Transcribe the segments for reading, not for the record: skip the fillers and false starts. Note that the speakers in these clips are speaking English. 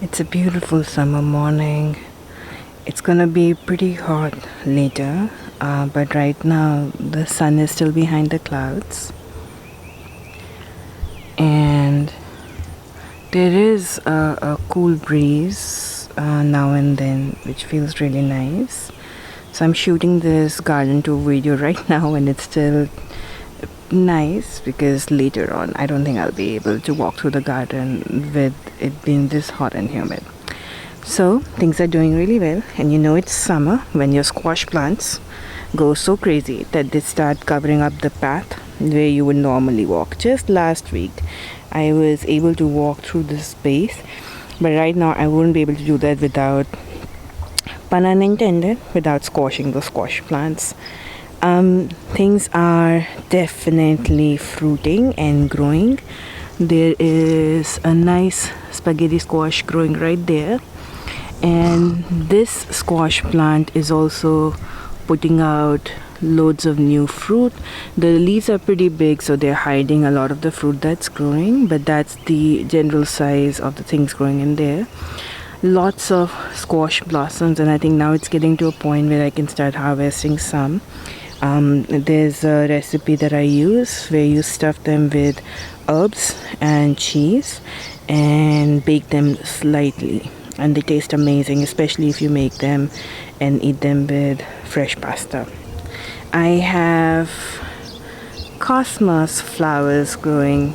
It's a beautiful summer morning. It's gonna be pretty hot later, but right now the sun is still behind the clouds, and there is a cool breeze now and then, which feels really nice. So I'm shooting this garden tour video right now, and it's still nice because later on I don't think I'll be able to walk through the garden with it being this hot and humid. So things are doing really well, and you know it's summer when your squash plants go so crazy that they start covering up the path where you would normally walk. Just last week I was able to walk through this space, but right now I wouldn't be able to do that without, pun unintended, without squashing the squash plants. Things are definitely fruiting and growing. There is a nice spaghetti squash growing right there, and this squash plant is also putting out loads of new fruit. The leaves are pretty big, so they're hiding a lot of the fruit that's growing, but that's the general size of the things growing in there. Lots of squash blossoms, and I think now it's getting to a point where I can start harvesting some. There's a recipe that I use where you stuff them with herbs and cheese and bake them slightly, and they taste amazing, especially if you make them and eat them with fresh pasta. I have cosmos flowers growing.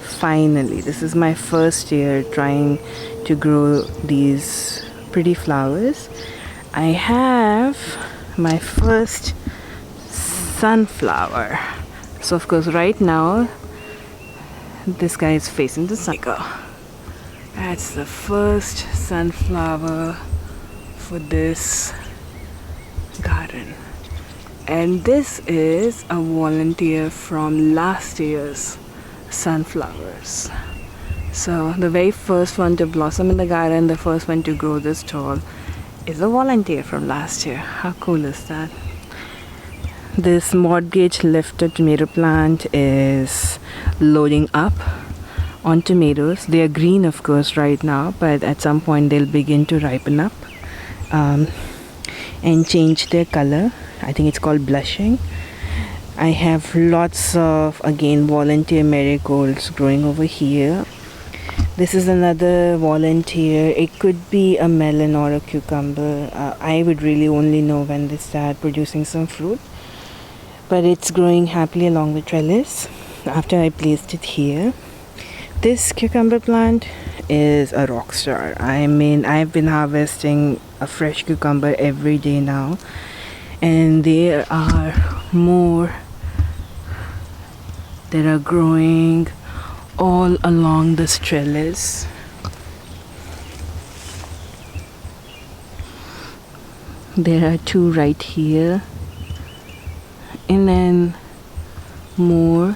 Finally, this is my first year trying to grow these pretty flowers. I have my first sunflower. So of course right now this guy is facing the sun. That's the first sunflower for this garden, and this is a volunteer from last year's sunflowers. So the very first one to blossom in the garden, the first one to grow this tall, is a volunteer from last year. How cool is that? This mortgage lifter tomato plant is loading up on tomatoes. They are green of course right now, but at some point they'll begin to ripen up and change their color. I think it's called blushing. I have lots of, again, volunteer marigolds growing over here. This is another volunteer. It could be a melon or a cucumber. I would really only know when they start producing some fruit, but it's growing happily along the trellis after I placed it here. This cucumber plant is a rock star. I mean, I've been harvesting a fresh cucumber every day now, and there are more that are growing all along this trellis. There are two right here, and then more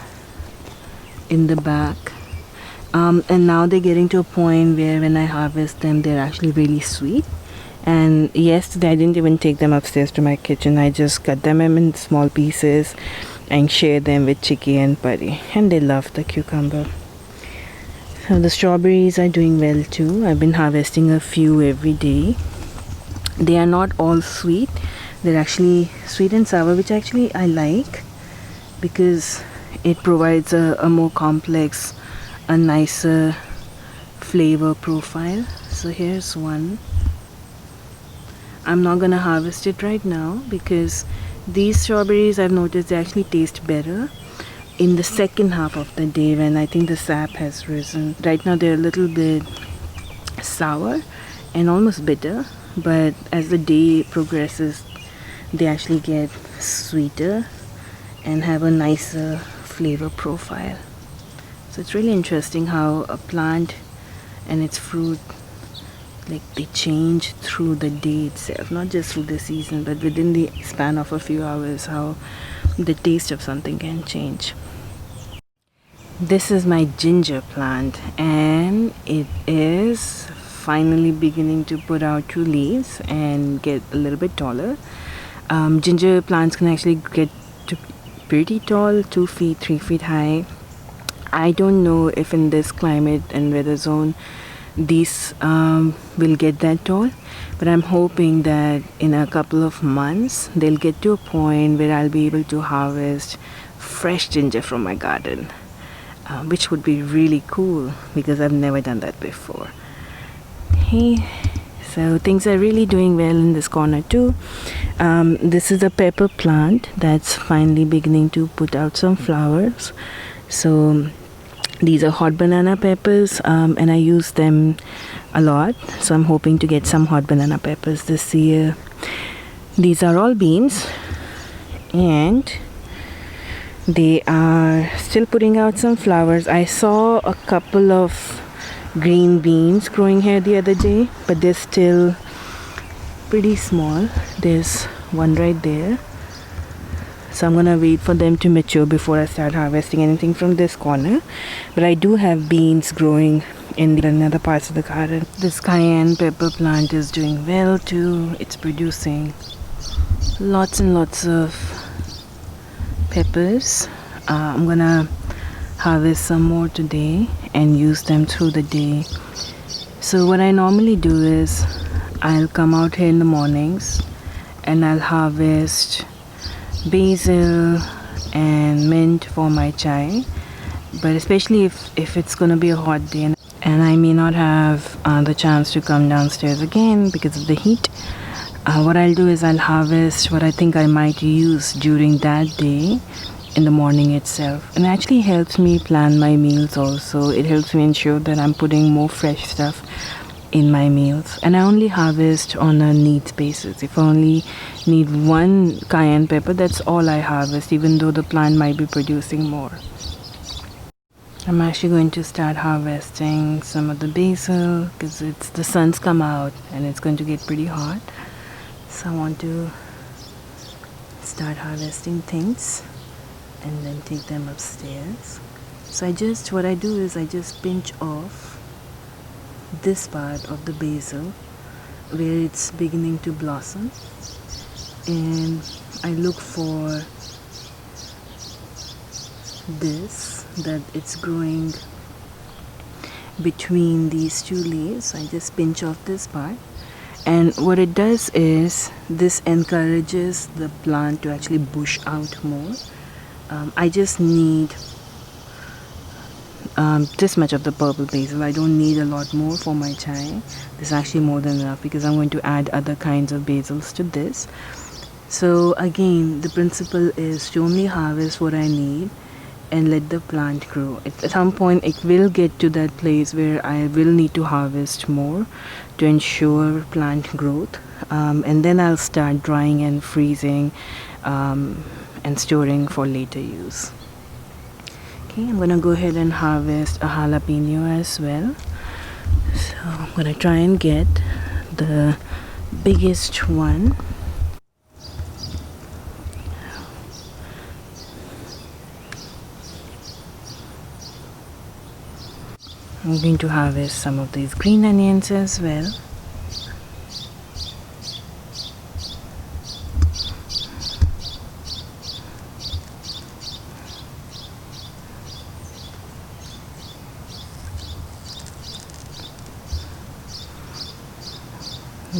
in the back. And now they're getting to a point where when I harvest them, they're actually really sweet. And yesterday I didn't even take them upstairs to my kitchen. I just cut them in small pieces and share them with Chicky and Pari, and they love the cucumber. So the strawberries are doing well too. I've been harvesting a few every day. They are not all sweet. They're actually sweet and sour, which actually I like because it provides a more complex, a nicer flavor profile. So here's one. I'm not gonna harvest it right now because these strawberries, I've noticed, they actually taste better in the second half of the day when I think the sap has risen. Right now they're a little bit sour and almost bitter, but as the day progresses they actually get sweeter and have a nicer flavor profile. So it's really interesting how a plant and its fruit, like, they change through the day itself, not just through the season, but within the span of a few hours, how the taste of something can change. This is my ginger plant, and it is finally beginning to put out two leaves and get a little bit taller. Ginger plants can actually get to pretty tall, 2 feet, 3 feet high. I don't know if in this climate and weather zone these will get that tall, but I'm hoping that in a couple of months they'll get to a point where I'll be able to harvest fresh ginger from my garden, which would be really cool because I've never done that before. Okay, so things are really doing well in this corner too. This is a pepper plant that's finally beginning to put out some flowers. So these are hot banana peppers, and I use them a lot, so I'm hoping to get some hot banana peppers this year. These are all beans, and they are still putting out some flowers. I saw a couple of green beans growing here the other day, but they're still pretty small. There's one right there, so I'm gonna wait for them to mature before I start harvesting anything from this corner. But I do have beans growing in the other parts of the garden. This cayenne pepper plant is doing well too. It's producing lots and lots of peppers. I'm gonna harvest some more today and use them through the day. So what I normally do is I'll come out here in the mornings and I'll harvest basil and mint for my chai, but especially if it's gonna be a hot day and I may not have the chance to come downstairs again because of the heat, what I'll do is I'll harvest what I think I might use during that day in the morning itself. And it actually helps me plan my meals also. It helps me ensure that I'm putting more fresh stuff in my meals. And I only harvest on a needs basis. If I only need one cayenne pepper, that's all I harvest, even though the plant might be producing more. I'm actually going to start harvesting some of the basil because the sun's come out and it's going to get pretty hot. So I want to start harvesting things and then take them upstairs. So what I do is I just pinch off this part of the basil where it's beginning to blossom, and I look for this, that it's growing between these two leaves. I just pinch off this part, and what it does is this encourages the plant to actually bush out more. I just need this much of the purple basil. I don't need a lot more for my chai. This is actually more than enough because I'm going to add other kinds of basils to this. So again, the principle is to only harvest what I need and let the plant grow. At some point it will get to that place where I will need to harvest more to ensure plant growth, and then I'll start drying and freezing and storing for later use. Okay, I'm gonna go ahead and harvest a jalapeno as well. So I'm gonna try and get the biggest one. I'm going to harvest some of these green onions as well.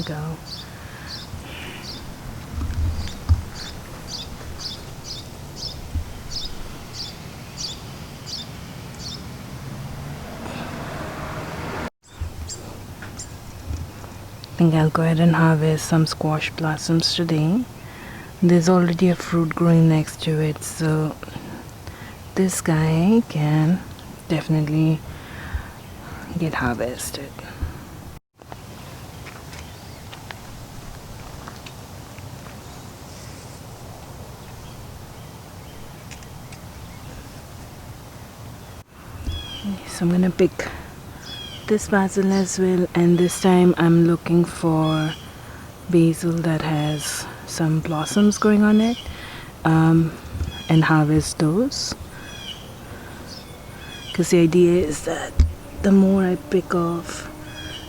Go. I think I'll go ahead and harvest some squash blossoms today. There's already a fruit growing next to it, so this guy can definitely get harvested. So I'm gonna pick this basil as well, and this time I'm looking for basil that has some blossoms growing on it, and harvest those, because the idea is that the more I pick off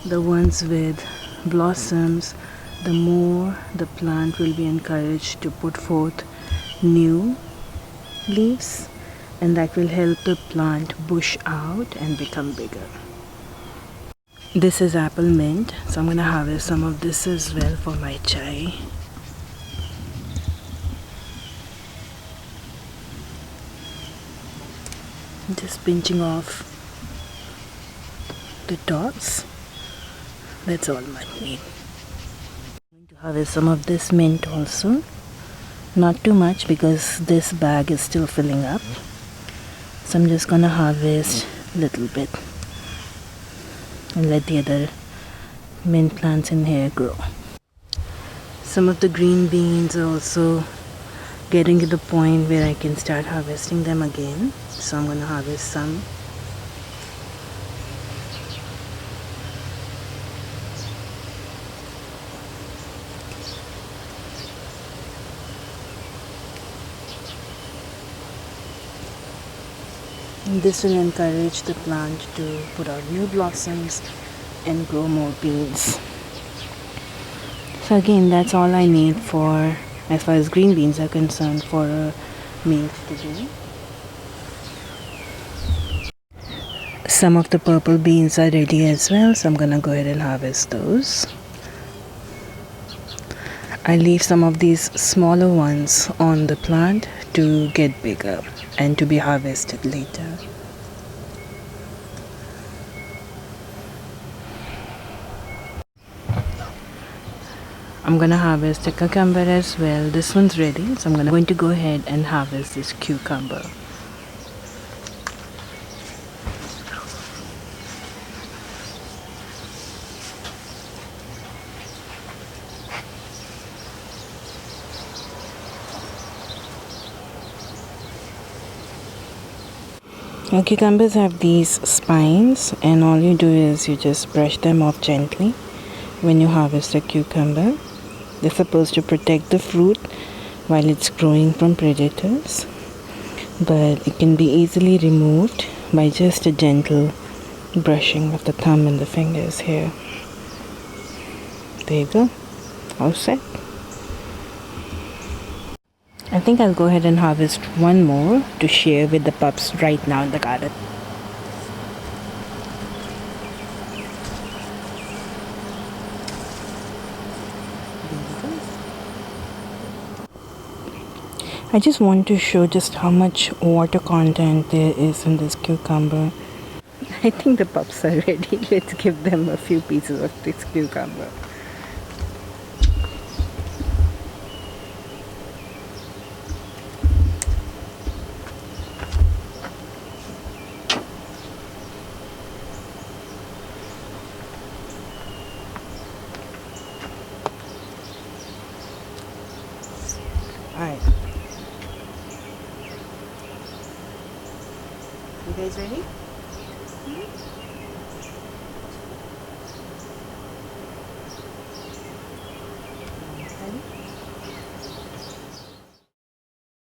the ones with blossoms, the more the plant will be encouraged to put forth new leaves, and that will help the plant bush out and become bigger. This is apple mint, so I'm gonna harvest some of this as well for my chai. Just pinching off the tops. That's all I need. I'm going to harvest some of this mint also. Not too much because this bag is still filling up. So I'm just gonna harvest a little bit and let the other mint plants in here grow. Some of the green beans are also getting to the point where I can start harvesting them again. So I'm gonna harvest some. This will encourage the plant to put out new blossoms and grow more beans. So again, that's all I need for, as far as green beans are concerned, for a meal today. Some of the purple beans are ready as well, so I'm gonna go ahead and harvest those. I leave some of these smaller ones on the plant to get bigger and to be harvested later. I'm gonna harvest a cucumber as well. This one's ready, so I'm going to go ahead and harvest this cucumber. Now, cucumbers have these spines, and all you do is you just brush them off gently when you harvest a cucumber. They're supposed to protect the fruit while it's growing from predators, but it can be easily removed by just a gentle brushing of the thumb and the fingers here. There you go, all set. I think I'll go ahead and harvest one more to share with the pups right now in the garden. I just want to show just how much water content there is in this cucumber. I think the pups are ready. Let's give them a few pieces of this cucumber. Alright. You guys ready?